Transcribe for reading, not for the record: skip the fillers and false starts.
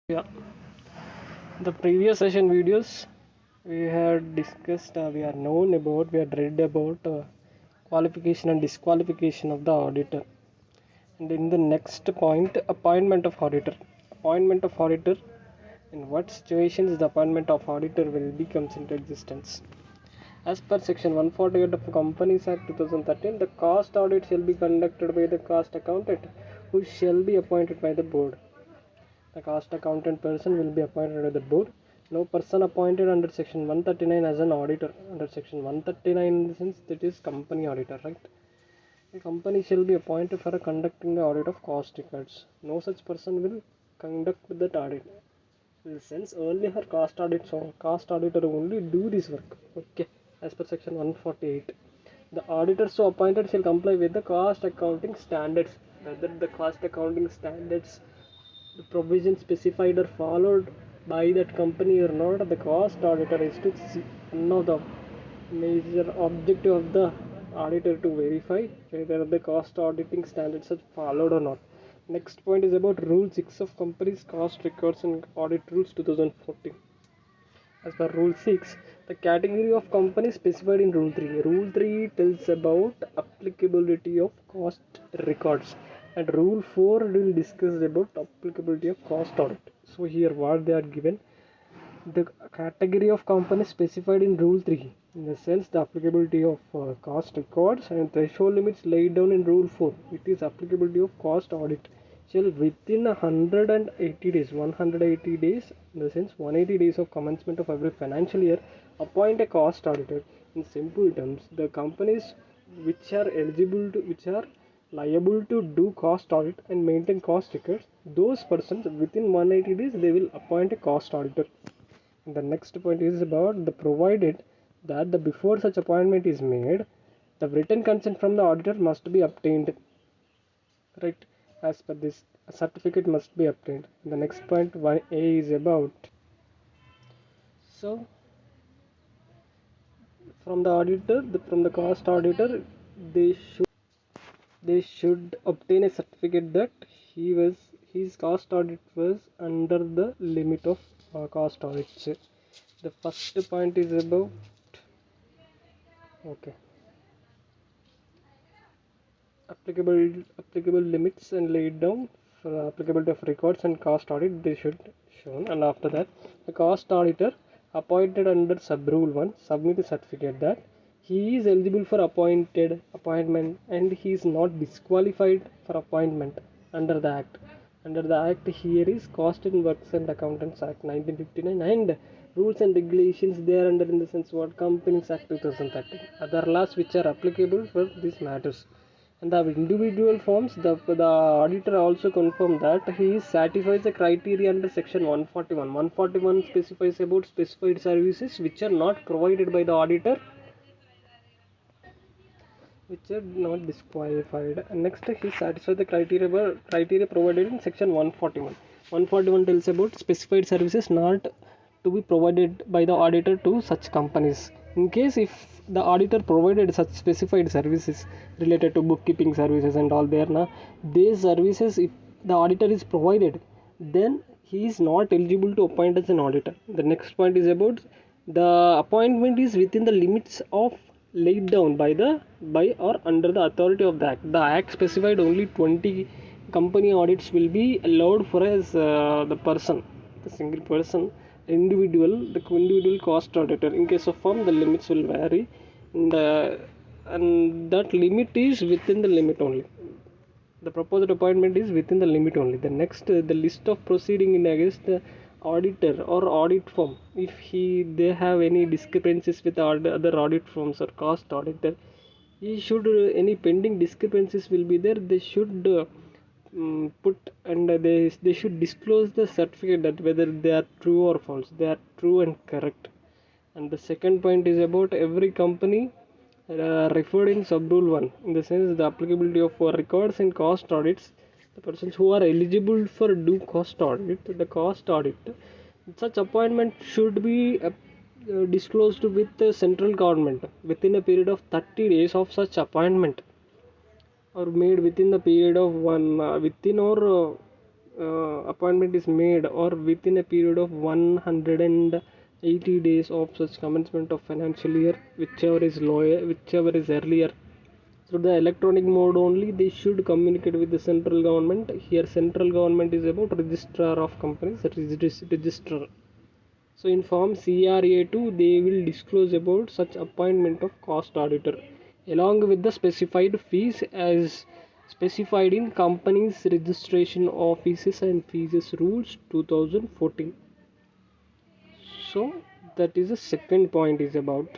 Yeah, the previous session videos we had discussed, we had read about qualification and disqualification of the auditor. And in the next point, appointment of auditor. Appointment of auditor. In what situations the appointment of auditor will be comes into existence? As per section 148 of Companies Act 2013, the cost audit shall be conducted by the cost accountant, who shall be appointed by the board. The cost accountant person will be appointed by the board. No person appointed under section 139 as an auditor. Under section 139 in the sense that is company auditor, right? A company shall be appointed for conducting the audit of cost records. No such person will conduct that audit. In the sense earlier cost audit, so cost auditor only do this work. Okay, as per section 148. The auditor so appointed shall comply with the cost accounting standards. Whether the cost accounting standards, the provision specified are followed by that company or not, the cost auditor is to see. One of the major objective of the auditor to verify whether the cost auditing standards are followed or not. Next point is about Rule 6 of Companies Cost Records and Audit Rules 2014. As per Rule 6, the category of companies specified in Rule 3. Rule 3 tells about applicability of cost records, and Rule 4 will discuss about applicability of cost audit. So here what they are given, the category of companies specified in Rule 3, in the sense the applicability of cost records and threshold limits laid down in Rule 4. It is applicability of cost audit shall within 180 days, 180 days in the sense 180 days of commencement of every financial year, appoint a cost auditor. In simple terms, the companies which are eligible to, which are liable to do cost audit and maintain cost records, those persons within 180 days they will appoint a cost auditor. The next point is about the provided that the before such appointment is made, the written consent from the auditor must be obtained. Right, as per this, a certificate must be obtained. The next point 1A is about, so from the auditor, from the cost auditor, they should they should obtain a certificate that he was his cost audit was under the limit of cost audits. The first point is about, okay, applicable limits and laid down for applicability of records and cost audit they should shown. And after that, the cost auditor appointed under sub rule 1 submit a certificate that he is eligible for appointment and he is not disqualified for appointment under the act. Under the act here is Cost and Works and Accountants Act 1959 and rules and regulations they are under in the sense what Companies Act 2013. Other laws which are applicable for these matters. And the individual forms, the auditor also confirmed that he satisfies the criteria under section 141. 141 specifies about specified services which are not provided by the auditor, which are not disqualified. And next, he satisfies the criteria provided in section 141. 141 tells about specified services not to be provided by the auditor to such companies. In case if the auditor provided such specified services related to bookkeeping services and all there, now these services if the auditor is provided, then he is not eligible to appoint as an auditor. The next point is about the appointment is within the limits of laid down by or under the authority of the act. The act specified only 20 company audits will be allowed for as the person, the single person, the individual cost auditor. In case of firm, the limits will vary, and that limit is within the limit only. The proposed appointment is within the limit only. The next, the list of proceeding in against the auditor or audit firm, if they have any discrepancies with other audit firms or cost auditor, he should any pending discrepancies will be there, they should put, and they should disclose the certificate that whether they are true or false, they are true and correct. And the second point is about every company referred in sub rule 1, in the sense the applicability of records and cost audits, the persons who are eligible for due cost audit, the cost audit, such appointment should be disclosed with the central government within a period of 30 days of such appointment, or made within the period of one within or appointment is made or within a period of 180 days of such commencement of financial year, whichever is earlier. So the electronic mode only they should communicate with the central government. Here central government is about registrar of companies, registrar. So in form CRA2 they will disclose about such appointment of cost auditor along with the specified fees as specified in companies registration offices and fees rules 2014. So that is the second point is about